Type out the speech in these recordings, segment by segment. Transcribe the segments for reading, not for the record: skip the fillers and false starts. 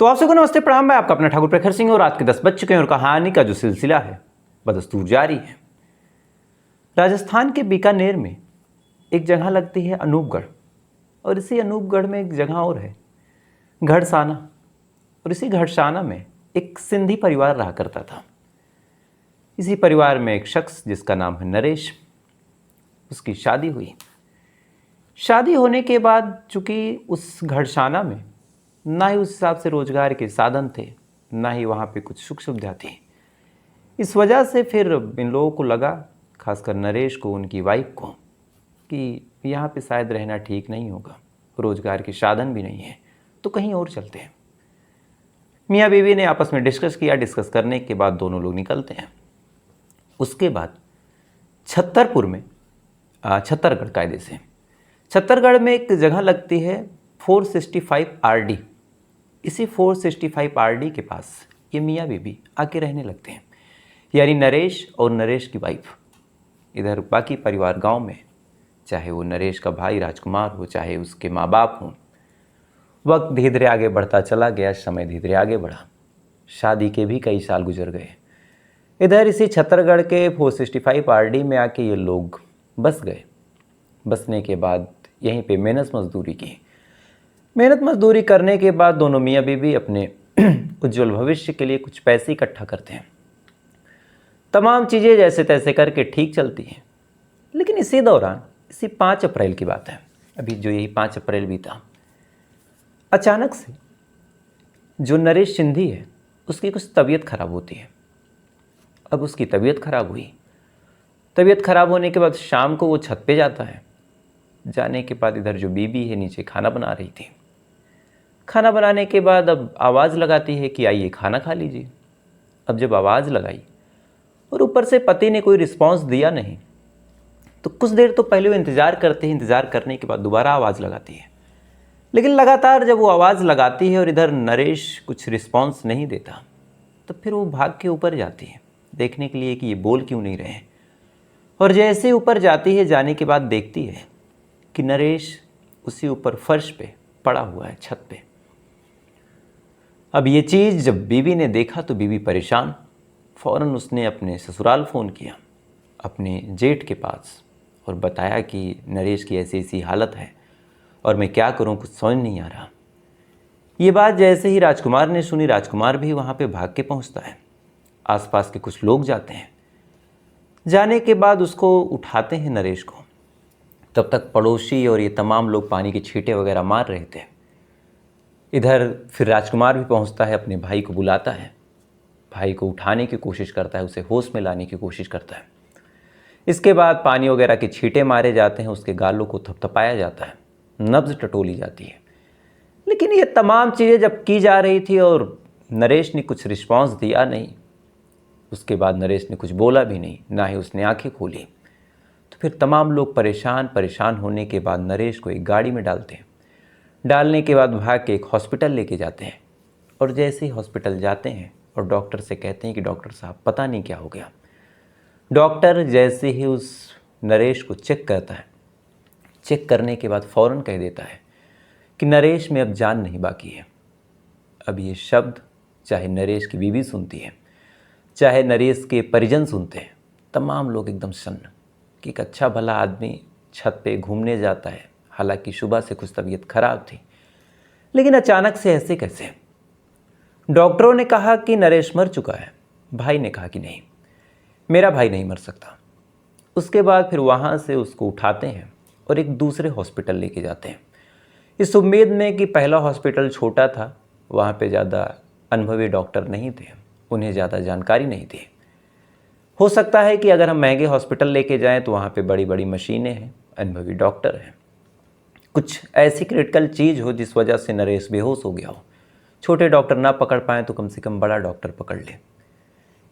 तो आप सबको नमस्ते प्रणाम। मैं आपका अपना ठाकुर प्रखर सिंह और रात के 10 बज चुके हैं और कहानी का जो सिलसिला है बदस्तूर जारी है। राजस्थान के बीकानेर में एक जगह लगती है अनूपगढ़, और इसी अनूपगढ़ में एक जगह और है घड़साना, और इसी घड़साना में एक सिंधी परिवार रहा करता था। इसी परिवार में एक शख्स जिसका नाम है नरेश, उसकी शादी हुई। शादी होने के बाद चूँकि उस घड़साना में ना ही उस हिसाब से रोजगार के साधन थे, ना ही वहाँ पे कुछ सुख सुविधा थी। इस वजह से फिर इन लोगों को लगा, खासकर नरेश को, उनकी वाइफ को, कि यहाँ पे शायद रहना ठीक नहीं होगा, रोजगार के साधन भी नहीं है, तो कहीं और चलते हैं। मियाँ बीवी ने आपस में डिस्कस किया। डिस्कस करने के बाद दोनों लोग निकलते हैं। उसके बाद छत्तरपुर में, छत्तरगढ़ कायदे से, छत्तरगढ़ में एक जगह लगती है 465 RD। इसी 465 RD के पास ये मियाँ बीबी आके रहने लगते हैं, यानी नरेश और नरेश की वाइफ। इधर बाकी परिवार गांव में, चाहे वो नरेश का भाई राजकुमार हो, चाहे उसके माँ बाप हों। वक्त धीरे धीरे आगे बढ़ता चला गया, समय धीरे धीरे आगे बढ़ा, शादी के भी कई साल गुजर गए। इधर इसी छत्तरगढ़ के 465 RD में आके ये लोग बस गए। बसने के बाद यहीं पे मेहनत मजदूरी की। मेहनत मजदूरी करने के बाद दोनों मियाँ बीवी अपने उज्जवल भविष्य के लिए कुछ पैसे इकट्ठा करते हैं। तमाम चीज़ें जैसे तैसे करके ठीक चलती हैं। लेकिन इसी दौरान, इसी 5 अप्रैल की बात है, अभी जो यही 5 अप्रैल बीता, अचानक से जो नरेश सिंधी है उसकी कुछ तबीयत खराब होती है। अब उसकी तबीयत खराब हुई। तबीयत खराब होने के बाद शाम को वो छत पे जाता है। जाने के बाद इधर जो बीबी है नीचे खाना बना रही थी। खाना बनाने के बाद अब आवाज़ लगाती है कि आइए खाना खा लीजिए। अब जब आवाज़ लगाई और ऊपर से पति ने कोई रिस्पांस दिया नहीं, तो कुछ देर तो पहले वो इंतज़ार करते हैं। इंतज़ार करने के बाद दोबारा आवाज़ लगाती है। लेकिन लगातार जब वो आवाज़ लगाती है और इधर नरेश कुछ रिस्पांस नहीं देता, तो फिर वो भाग के ऊपर जाती है देखने के लिए कि ये बोल क्यों नहीं रहे। और जैसे ऊपर जाती है, जाने के बाद देखती है कि नरेश उसी ऊपर फर्श पे पड़ा हुआ है, छत पे। अब ये चीज़ जब बीवी ने देखा तो बीवी परेशान। फ़ौरन उसने अपने ससुराल फ़ोन किया, अपने जेठ के पास, और बताया कि नरेश की ऐसी ऐसी हालत है और मैं क्या करूं, कुछ समझ नहीं आ रहा। ये बात जैसे ही राजकुमार ने सुनी, राजकुमार भी वहाँ पे भाग के पहुँचता है। आसपास के कुछ लोग जाते हैं। जाने के बाद उसको उठाते हैं नरेश को। तब तक पड़ोसी और ये तमाम लोग पानी के छींटे वगैरह मार रहे थे। इधर फिर राजकुमार भी पहुंचता है, अपने भाई को बुलाता है, भाई को उठाने की कोशिश करता है, उसे होश में लाने की कोशिश करता है। इसके बाद पानी वगैरह के छींटे मारे जाते हैं, उसके गालों को थपथपाया जाता है, नब्ज़ टटोली जाती है। लेकिन ये तमाम चीज़ें जब की जा रही थी और नरेश ने कुछ रिस्पॉन्स दिया नहीं, उसके बाद नरेश ने कुछ बोला भी नहीं, ना ही उसने आंखें खोली। तो फिर तमाम लोग परेशान होने के बाद नरेश को एक गाड़ी में डालते हैं। डालने के बाद भाग के एक हॉस्पिटल लेके जाते हैं। और जैसे ही हॉस्पिटल जाते हैं और डॉक्टर से कहते हैं कि डॉक्टर साहब पता नहीं क्या हो गया। डॉक्टर जैसे ही उस नरेश को चेक करता है, चेक करने के बाद फ़ौरन कह देता है कि नरेश में अब जान नहीं बाकी है। अब ये शब्द चाहे नरेश की बीवी सुनती है, चाहे नरेश के परिजन सुनते हैं, तमाम लोग एकदम सन्न कि एक अच्छा भला आदमी छत पे घूमने जाता है। हालांकि सुबह से कुछ तबीयत खराब थी, लेकिन अचानक से ऐसे कैसे। डॉक्टरों ने कहा कि नरेश मर चुका है। भाई ने कहा कि नहीं, मेरा भाई नहीं मर सकता। उसके बाद फिर वहाँ से उसको उठाते हैं और एक दूसरे हॉस्पिटल लेके जाते हैं, इस उम्मीद में कि पहला हॉस्पिटल छोटा था, वहाँ पे ज़्यादा अनुभवी डॉक्टर नहीं थे, उन्हें ज़्यादा जानकारी नहीं थी। हो सकता है कि अगर हम महंगे हॉस्पिटल लेके जाएं तो वहाँ पे बड़ी बड़ी मशीनें हैं, अनुभवी डॉक्टर हैं, कुछ ऐसी क्रिटिकल चीज़ हो जिस वजह से नरेश बेहोश हो गया हो। छोटे डॉक्टर ना पकड़ पाएँ तो कम से कम बड़ा डॉक्टर पकड़ ले।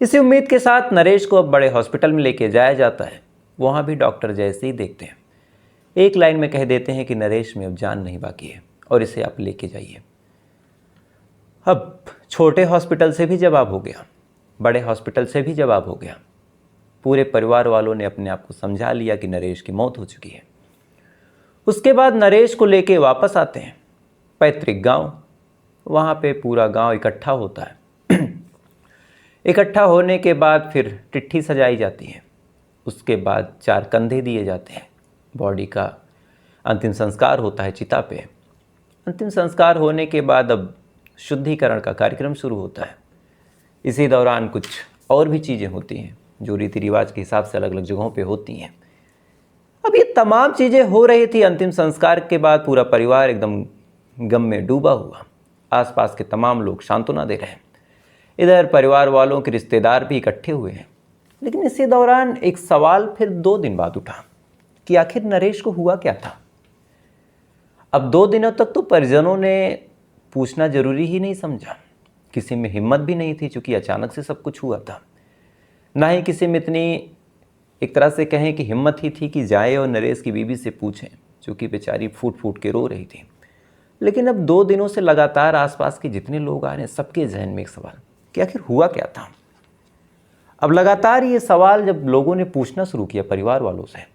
इसी उम्मीद के साथ नरेश को अब बड़े हॉस्पिटल में लेके जाया जाता है। वहाँ भी डॉक्टर जैसे ही देखते हैं, एक लाइन में कह देते हैं कि नरेश में अब जान नहीं बाकी है और इसे आप लेके जाइए। अब छोटे हॉस्पिटल से भी जवाब हो गया, बड़े हॉस्पिटल से भी जवाब हो गया। पूरे परिवार वालों ने अपने आप को समझा लिया कि नरेश की मौत हो चुकी है। उसके बाद नरेश को लेके वापस आते हैं पैतृक गांव। वहाँ पे पूरा गांव इकट्ठा होता है। इकट्ठा होने के बाद फिर चिट्ठी सजाई जाती है, उसके बाद 4 कंधे दिए जाते हैं, बॉडी का अंतिम संस्कार होता है चिता पे। अंतिम संस्कार होने के बाद अब शुद्धिकरण का कार्यक्रम शुरू होता है। इसी दौरान कुछ और भी चीज़ें होती हैं जो रीति रिवाज के हिसाब से अलग अलग जगहों पे होती हैं। अब ये तमाम चीज़ें हो रही थी। अंतिम संस्कार के बाद पूरा परिवार एकदम गम में डूबा हुआ, आसपास के तमाम लोग सांत्वना दे रहे हैं, इधर परिवार वालों के रिश्तेदार भी इकट्ठे हुए हैं। लेकिन इसी दौरान एक सवाल फिर 2 दिन बाद उठा कि आखिर नरेश को हुआ क्या था। अब 2 दिनों तक तो परिजनों ने पूछना जरूरी ही नहीं समझा, किसी में हिम्मत भी नहीं थी चूँकि अचानक से सब कुछ हुआ था। ना ही किसी में इतनी एक तरह से कहें कि हिम्मत ही थी कि जाए और नरेश की बीवी से पूछें, चूँकि बेचारी फूट फूट के रो रही थी। लेकिन अब 2 दिनों से लगातार आसपास के जितने लोग आ रहे हैं सबके जहन में एक सवाल कि आखिर हुआ क्या था। अब लगातार ये सवाल जब लोगों ने पूछना शुरू किया परिवार वालों से,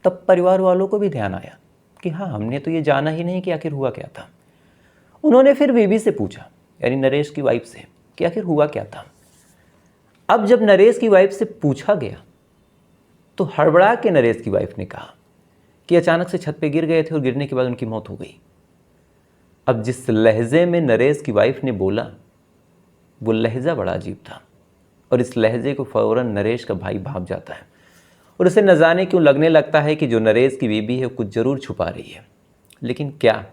तब परिवार वालों को भी ध्यान आया कि हाँ, हमने तो ये जाना ही नहीं कि आखिर हुआ क्या था। उन्होंने फिर बीवी से पूछा, यानी नरेश की वाइफ से, कि आखिर हुआ क्या था। अब जब नरेश की वाइफ से पूछा गया तो हड़बड़ा के नरेश की वाइफ ने कहा कि अचानक से छत पे गिर गए थे और गिरने के बाद उनकी मौत हो गई। अब जिस लहजे में नरेश की वाइफ ने बोला वो लहजा बड़ा अजीब था, और इस लहजे को फ़ौरन नरेश का भाई भांप जाता है और उसे न जाने क्यों लगने लगता है कि जो नरेश की बीबी है वो कुछ ज़रूर छुपा रही है। लेकिन क्या?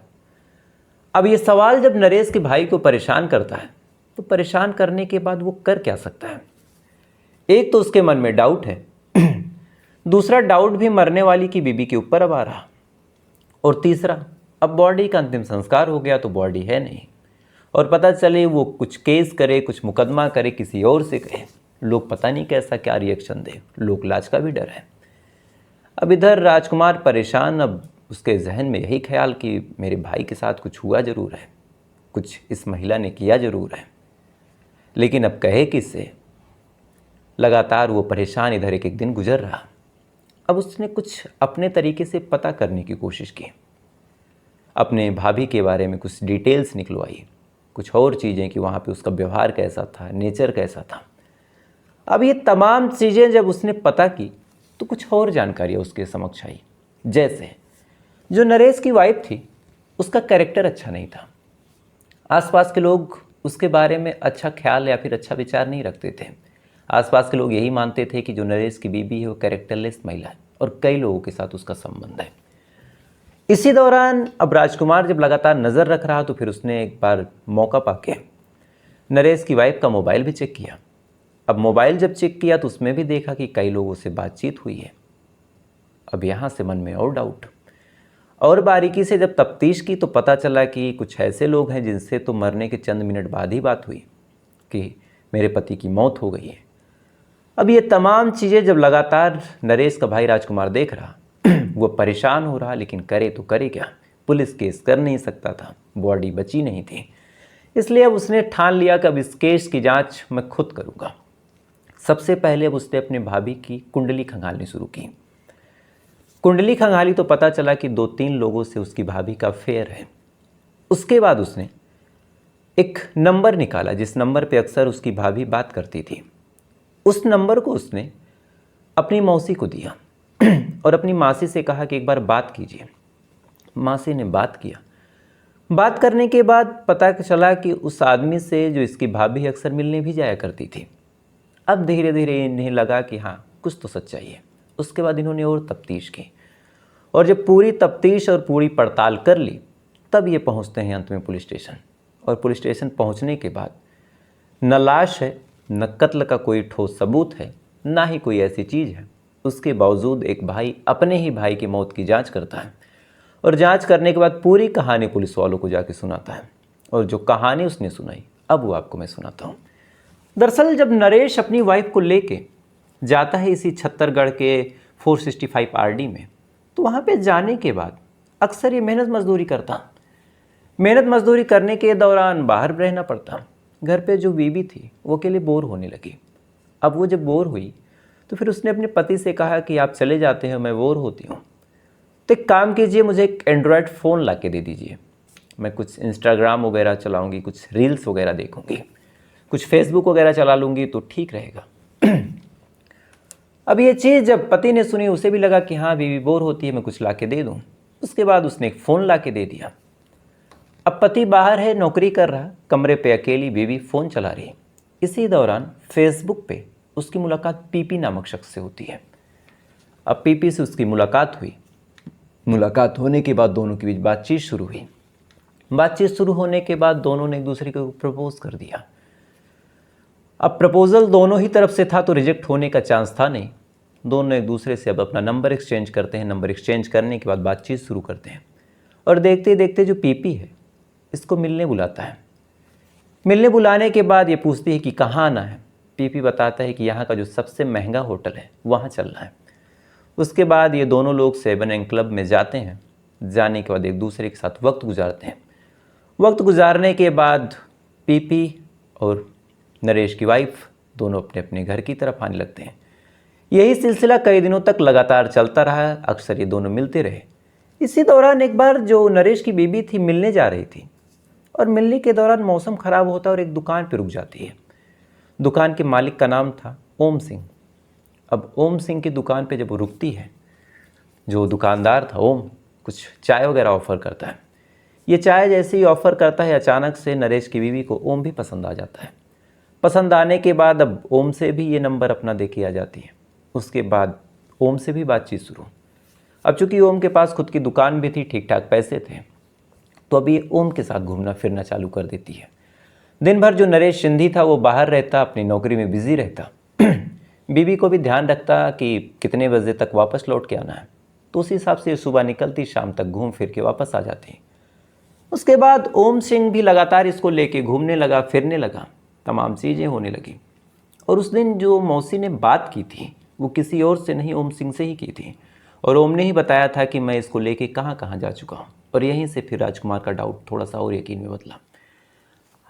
अब ये सवाल जब नरेश के भाई को परेशान करता है तो परेशान करने के बाद वो कर क्या सकता है। एक तो उसके मन में डाउट है, दूसरा डाउट भी मरने वाली की बीबी के ऊपर अब आ रहा, और तीसरा अब बॉडी का अंतिम संस्कार हो गया तो बॉडी है नहीं, और पता चले वो कुछ केस करे, कुछ मुकदमा करे, किसी और से कहे, लोग पता नहीं कैसा क्या रिएक्शन दे, लोक लाज का भी डर है। अब इधर राजकुमार परेशान, अब उसके जहन में यही ख्याल कि मेरे भाई के साथ कुछ हुआ ज़रूर है, कुछ इस महिला ने किया ज़रूर है, लेकिन अब कहे किससे। लगातार वो परेशान इधर एक एक दिन गुजर रहा। अब उसने कुछ अपने तरीके से पता करने की कोशिश की, अपने भाभी के बारे में कुछ डिटेल्स निकलवाई, कुछ और चीज़ें कि वहाँ पे उसका व्यवहार कैसा था, नेचर कैसा था। अब ये तमाम चीज़ें जब उसने पता की तो कुछ और जानकारियाँ उसके समक्ष आई, जैसे जो नरेश की वाइफ थी उसका कैरेक्टर अच्छा नहीं था। आसपास के लोग उसके बारे में अच्छा ख्याल या फिर अच्छा विचार नहीं रखते थे। आसपास के लोग यही मानते थे कि जो नरेश की बीबी है वो कैरेक्टरलेस महिला है और कई लोगों के साथ उसका संबंध है। इसी दौरान अब राजकुमार जब लगातार नज़र रख रहा तो फिर उसने एक बार मौका पाके नरेश की वाइफ का मोबाइल भी चेक किया। अब मोबाइल जब चेक किया तो उसमें भी देखा कि कई लोगों से बातचीत हुई है। अब यहाँ से मन में और डाउट, और बारीकी से जब तफ्तीश की तो पता चला कि कुछ ऐसे लोग हैं जिनसे तो मरने के चंद मिनट बाद ही बात हुई कि मेरे पति की मौत हो गई है। अब ये तमाम चीज़ें जब लगातार नरेश का भाई राजकुमार देख रहा, वो परेशान हो रहा, लेकिन करे तो करे क्या, पुलिस केस कर नहीं सकता था, बॉडी बची नहीं थी। इसलिए अब उसने ठान लिया कि अब इस केस की जांच मैं खुद करूँगा। सबसे पहले अब उसने अपने भाभी की कुंडली खंगालनी शुरू की। कुंडली खंगाली तो पता चला कि 2-3 लोगों से उसकी भाभी का अफेयर है। उसके बाद उसने एक नंबर निकाला जिस नंबर पे अक्सर उसकी भाभी बात करती थी। उस नंबर को उसने अपनी मौसी को दिया और अपनी मासी से कहा कि एक बार बात कीजिए। मासी ने बात किया। बात करने के बाद पता चला कि उस आदमी से जो इसकी भाभी अक्सर मिलने भी जाया करती थी। अब धीरे धीरे इन्हें लगा कि हाँ, कुछ तो सच्चाई है। उसके बाद इन्होंने और तफ्तीश की, और जब पूरी तफ्तीश और पूरी पड़ताल कर ली तब ये पहुंचते हैं अंत में पुलिस स्टेशन। और पुलिस स्टेशन पहुंचने के बाद न लाश है, न कत्ल का कोई ठोस सबूत है, ना ही कोई ऐसी चीज़ है। उसके बावजूद एक भाई अपने ही भाई की मौत की जांच करता है, और जांच करने के बाद पूरी कहानी पुलिस वालों को जाके सुनाता है। और जो कहानी उसने सुनाई अब वो आपको मैं सुनाता हूँ। दरअसल जब नरेश अपनी वाइफ को लेके जाता है इसी छत्तरगढ़ के 465 RD में, तो वहाँ पे जाने के बाद अक्सर ये मेहनत मजदूरी करता। मेहनत मजदूरी करने के दौरान बाहर रहना पड़ता। घर पे जो बीबी थी वो अकेले बोर होने लगी। अब वो जब बोर हुई तो फिर उसने अपने पति से कहा कि आप चले जाते हैं, मैं बोर होती हूँ, तो एक काम कीजिए, मुझे एक एंड्रॉयड फ़ोन ला के दे दीजिए। मैं कुछ इंस्टाग्राम वगैरह चलाऊंगी, कुछ रील्स वगैरह देखूंगी, कुछ फेसबुक वगैरह चला लूँगी तो ठीक रहेगा। अब ये चीज़ जब पति ने सुनी, उसे भी लगा कि हाँ बीवी बोर होती है, मैं कुछ ला के दे दूँ। उसके बाद उसने एक फ़ोन ला के दे दिया। अब पति बाहर है, नौकरी कर रहा, कमरे पे अकेली बीवी फ़ोन चला रही। इसी दौरान फेसबुक पे उसकी मुलाकात पीपी नामक शख्स से होती है। अब पीपी से उसकी मुलाकात हुई। मुलाकात होने के बाद दोनों के बीच बातचीत शुरू हुई। बातचीत शुरू होने के बाद दोनों ने एक दूसरे को प्रपोज कर दिया। अब प्रपोजल दोनों ही तरफ से था तो रिजेक्ट होने का चांस था नहीं। दोनों एक दूसरे से अब अपना नंबर एक्सचेंज करते हैं। नंबर एक्सचेंज करने के बाद बातचीत शुरू करते हैं और देखते देखते जो पीपी है इसको मिलने बुलाता है। मिलने बुलाने के बाद ये पूछती है कि कहाँ आना है। पीपी बताता है कि यहाँ का जो सबसे महंगा होटल है वहाँ चलना है। उसके बाद ये दोनों लोग 7 क्लब में जाते हैं। जाने के बाद एक दूसरे के साथ वक्त गुजारते हैं। वक्त गुजारने के बाद पीपी और नरेश की वाइफ दोनों अपने अपने घर की तरफ आने लगते हैं। यही सिलसिला कई दिनों तक लगातार चलता रहा। अक्सर ये दोनों मिलते रहे। इसी दौरान एक बार जो नरेश की बीवी थी मिलने जा रही थी और मिलने के दौरान मौसम ख़राब होता है और एक दुकान पर रुक जाती है। दुकान के मालिक का नाम था ओम सिंह। अब ओम सिंह की दुकान पे जब वो रुकती है, जो दुकानदार था ओम कुछ चाय वगैरह ऑफ़र करता है। ये चाय जैसे ही ऑफ़र करता है, अचानक से नरेश की बीवी को ओम भी पसंद आ जाता है। पसंद आने के बाद अब ओम से भी ये नंबर अपना दे के आ जाती है। उसके बाद ओम से भी बातचीत शुरू। अब चूँकि ओम के पास खुद की दुकान भी थी, ठीक ठाक पैसे थे, तो अभी ओम के साथ घूमना फिरना चालू कर देती है। दिन भर जो नरेश सिंधी था वो बाहर रहता, अपनी नौकरी में बिजी रहता। बीवी को भी ध्यान रखता कि कितने बजे तक वापस लौट के आना है, तो उसी हिसाब से सुबह निकलती, शाम तक घूम फिर के वापस आ जाती। उसके बाद ओम सिंह भी लगातार इसको लेके घूमने लगा, फिरने लगा, तमाम चीज़ें होने लगी। और उस दिन जो मौसी ने बात की थी वो किसी और से नहीं, ओम सिंह से ही की थी। और ओम ने ही बताया था कि मैं इसको लेके कहाँ कहाँ जा चुका हूँ। और यहीं से फिर राजकुमार का डाउट थोड़ा सा और यकीन में बदला।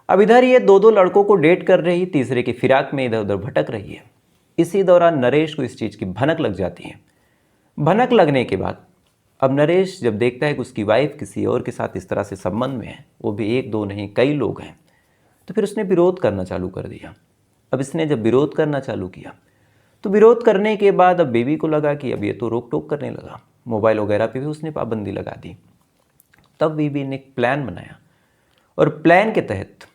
अब इधर ये दो लड़कों को डेट कर रही, तीसरे की फिराक में इधर उधर भटक रही है। इसी दौरान नरेश को इस चीज़ की भनक लग जाती है। भनक लगने के बाद अब नरेश जब देखता है कि उसकी वाइफ किसी और के साथ इस तरह से संबंध में है, वो भी एक दो नहीं कई लोग हैं, तो फिर उसने विरोध करना चालू कर दिया। अब इसने जब विरोध करना चालू किया तो विरोध करने के बाद अब बेबी को लगा कि अब ये तो रोक टोक करने लगा। मोबाइल वगैरह पे भी उसने पाबंदी लगा दी। तब बेबी ने एक प्लान बनाया और प्लान के तहत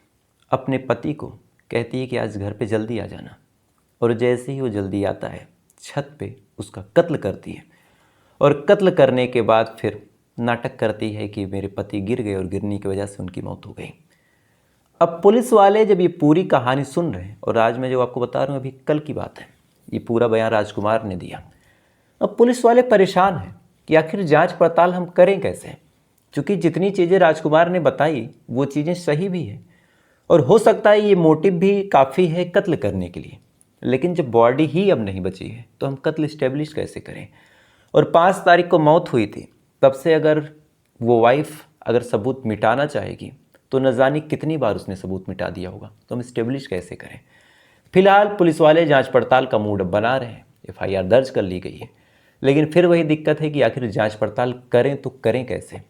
अपने पति को कहती है कि आज घर पे जल्दी आ जाना। और जैसे ही वो जल्दी आता है, छत पे उसका कत्ल करती है। और कत्ल करने के बाद फिर नाटक करती है कि मेरे पति गिर गए और गिरने की वजह से उनकी मौत हो गई। अब पुलिस वाले जब ये पूरी कहानी सुन रहे हैं, और आज मैं जो आपको बता रहा हूँ अभी कल की बात है, ये पूरा बयान राजकुमार ने दिया। अब पुलिस वाले परेशान हैं कि आखिर जांच पड़ताल हम करें कैसे, क्योंकि जितनी चीज़ें राजकुमार ने बताई वो चीज़ें सही भी है और हो सकता है ये मोटिव भी काफ़ी है कत्ल करने के लिए। लेकिन जब बॉडी ही अब नहीं बची है तो हम कत्ल इस्टेब्लिश कैसे करें। और 5 तारीख को मौत हुई थी, तब से अगर वो वाइफ अगर सबूत मिटाना चाहेगी तो न जाने कितनी बार उसने सबूत मिटा दिया होगा, तो हम इस्टेब्लिश कैसे करें। फिलहाल पुलिस वाले जांच पड़ताल का मूड बना रहे हैं। FIR दर्ज कर ली गई है, लेकिन फिर वही दिक्कत है कि आखिर जांच पड़ताल करें तो करें कैसे।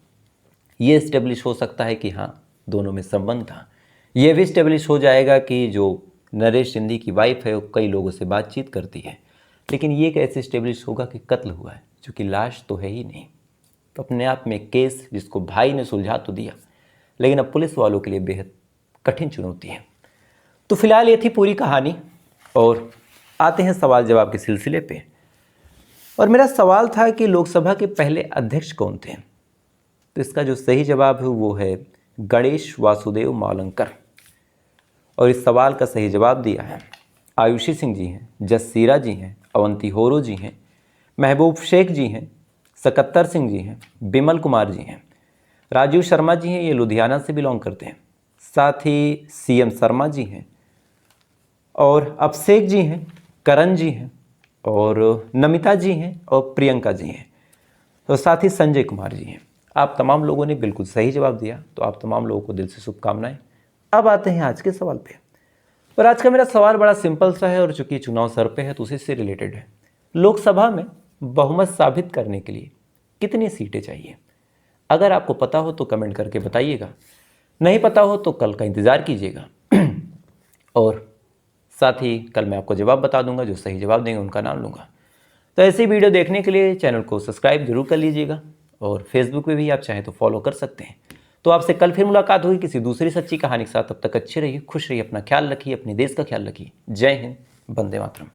ये इस्टेब्लिश हो सकता है कि हाँ दोनों में संबंध था। ये भी इस्टेब्लिश हो जाएगा कि जो नरेश सिंधी की वाइफ है वो कई लोगों से बातचीत करती है, लेकिन ये कैसे इस्टेब्लिश होगा कि कत्ल हुआ है, क्योंकि लाश तो है ही नहीं। तो अपने आप में केस जिसको भाई ने सुलझा तो दिया, लेकिन अब पुलिस वालों के लिए बेहद कठिन चुनौती है। तो फिलहाल ये थी पूरी कहानी और आते हैं सवाल जवाब के सिलसिले पे। और मेरा सवाल था कि लोकसभा के पहले अध्यक्ष कौन थे, तो इसका जो सही जवाब है वो है गणेश वासुदेव मावलंकर। और इस सवाल का सही जवाब दिया है आयुषी सिंह जी हैं, जससीरा जी हैं, अवंती होरो जी हैं, महबूब शेख जी हैं, सकत्तर सिंह जी हैं, बिमल कुमार जी हैं, राजीव शर्मा जी हैं, ये लुधियाना से बिलोंग करते हैं, साथ ही CM शर्मा जी हैं, और अभिषेक जी हैं, करण जी हैं, और नमिता जी हैं, और प्रियंका जी हैं, तो साथ ही संजय कुमार जी हैं। आप तमाम लोगों ने बिल्कुल सही जवाब दिया, तो आप तमाम लोगों को दिल से शुभकामनाएं। अब आते हैं आज के सवाल पे। और आज का मेरा सवाल बड़ा सिंपल सा है, और चूंकि चुनाव सर पे है तो उसी से रिलेटेड है। लोकसभा में बहुमत साबित करने के लिए कितनी सीटें चाहिए? अगर आपको पता हो तो कमेंट करके बताइएगा, नहीं पता हो तो कल का इंतज़ार कीजिएगा। और साथ ही कल मैं आपको जवाब बता दूंगा, जो सही जवाब देंगे उनका नाम लूँगा। तो ऐसी वीडियो देखने के लिए चैनल को सब्सक्राइब जरूर कर लीजिएगा, और फेसबुक पे भी आप चाहें तो फॉलो कर सकते हैं। तो आपसे कल फिर मुलाकात होगी किसी दूसरी सच्ची कहानी के साथ। तब तक अच्छे रहिए, खुश रहिए, अपना ख्याल रखिए, अपने देश का ख्याल रखिए। जय हिंद, वंदे मातरम।